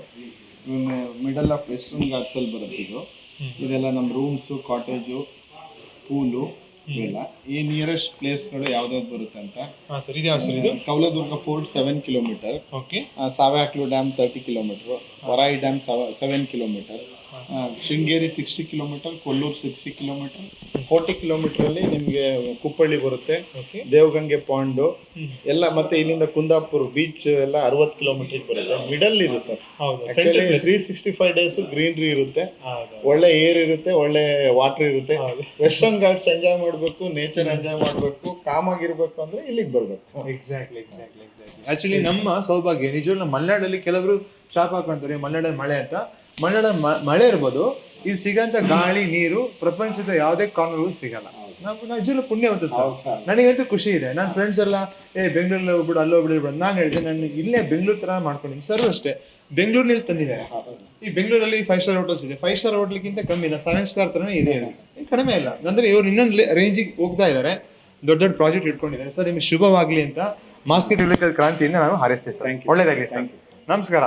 ಮಿಡಲ್ ಆಫ್ ವೆಸ್ಟರ್ನ್ ಘಾಟ್ಸಲ್ಲಿ ಬರುತ್ತೆ. ಇದೆಲ್ಲ ನಮ್ಮ ರೂಮ್ಸು, ಕಾಟೇಜು, ಪೂಲು ಇವೆಲ್ಲ. ಈ ನಿಯರೆಸ್ಟ್ ಪ್ಲೇಸ್ಗಳು ಯಾವ್ದಾವ್ದು ಬರುತ್ತೆ ಅಂತ. ಸರ್ ಇದು ಯಾವ ಸರ್? ಇದು Kavaledurga fort 7 kilometre. Okay. Savehaklu dam 30 kilometre. Varahi dam 7 kilometre. Sringeri 60 kilometre. Kollur 60 kilometre. 40 kilometre ನಿಮಗೆ ಕುಪ್ಪಳ್ಳಿ ಬರುತ್ತೆ. ದೇವಗಂಗೆ ಪಾಂಡು ಎಲ್ಲ. ಮತ್ತೆ ಇಲ್ಲಿಂದ ಕುಂದಾಪುರ ಬೀಚ್ ಎಲ್ಲ 60 ಕಿಲೋಮೀಟರ್ ಬರುತ್ತೆ. ಮಿಡಲ್ ಇದೆ ಸರ್. 365 ಡೇಸ್ ಗ್ರೀನರಿ ಇರುತ್ತೆ. ಒಳ್ಳೆ ಏರ್ ಇರುತ್ತೆ, ಒಳ್ಳೆ ವಾಟರ್ ಇರುತ್ತೆ. ವೆಸ್ಟರ್ನ್ ಘಾಟ್ಸ್ ಎಂಜಾಯ್ ಮಾಡಬೇಕು, ನೇಚರ್ ಎಂಜಾಯ್ ಮಾಡಬೇಕು, ಕಾಮ್ ಆಗಿರ್ಬೇಕು ಅಂದ್ರೆ ಇಲ್ಲಿಗೆ ಬರ್ಬೇಕು. ಎಕ್ಸಾಕ್ಟ್ಲಿ. ಆಕ್ಚುಲಿ ನಮ್ಮ ಸೌಭಾಗ್ಯ ನಿಜವಾಗ್ಲೂ. ನಮ್ಮ ಮಲೆನಾಡಲ್ಲಿ ಕೆಲವರು ಶಾಪ್ ಹಾಕೊಂತಾರೆ ಮಲೆನಾಡಲ್ಲಿ ಮಳೆ ಅಂತ. ಮಲೆನಾಡಲ್ಲಿ ಮಳೆ ಇರ್ಬೋದು, ಇದು ಸಿಗಂತ ಗಾಳಿ ನೀರು ಪ್ರಪಂಚದ ಯಾವುದೇ ಕಾರ್ನರ್ಗೂ ಸಿಗಲ್ಲ. ನಾವು ನಿಜವಾಗ್ಲೂ ಪುಣ್ಯವಂತ ಸರ್. ನನಗಂತೂ ಖುಷಿ ಇದೆ. ನನ್ನ ಫ್ರೆಂಡ್ಸ್ ಎಲ್ಲ ಬೆಂಗಳೂರಲ್ಲಿ ಹೋಗ್ಬಿಡು, ಅಲ್ಲಿ ಹೋಗ್ಬಿಡು. ನಾನು ಹೇಳಿದೆ ನಾನು ಇಲ್ಲೇ ಬೆಂಗಳೂರು ಥರ ಮಾಡ್ಕೊಂಡಿದ್ದೀನಿ. ಸರ್ ಅಷ್ಟೇ ಬೆಂಗಳೂರಿನಲ್ಲಿ ತಂದಿದ್ದಾರೆ. ಈ ಬೆಂಗಳೂರಲ್ಲಿ 5 ಸ್ಟಾರ್ ಹೋಟೆಲ್ಸ್ ಇದೆ. 5 ಸ್ಟಾರ್ ಹೋಟ್ಲಿಗಿಂತ ಕಮ್ಮಿ ಇಲ್ಲ, 7 ಸ್ಟಾರ್ ಥರನೇ ಇದೆ. ಕಡಿಮೆ ಇಲ್ಲ ಅಂದರೆ ಇವ್ರು ಇನ್ನೊಂದು ರೇಂಜಿಗೆ ಹೋಗ್ತಾ ಇದ್ದಾರೆ. ದೊಡ್ಡ ದೊಡ್ಡ ಪ್ರಾಜೆಕ್ಟ್ ಇಟ್ಕೊಂಡಿದ್ದಾರೆ. ಸರ್ ನಿಮಗೆ ಶುಭವಾಗಲಿ ಅಂತ ಮಾಸ್ತಿ ಕ್ರಾಂತಿಯಿಂದ ನಾನು ಹಾರೈಸ್ತೇನೆ ಸರ್. ಒಳ್ಳೆಯದಾಗಲಿ ಸರ್. ನಮಸ್ಕಾರ.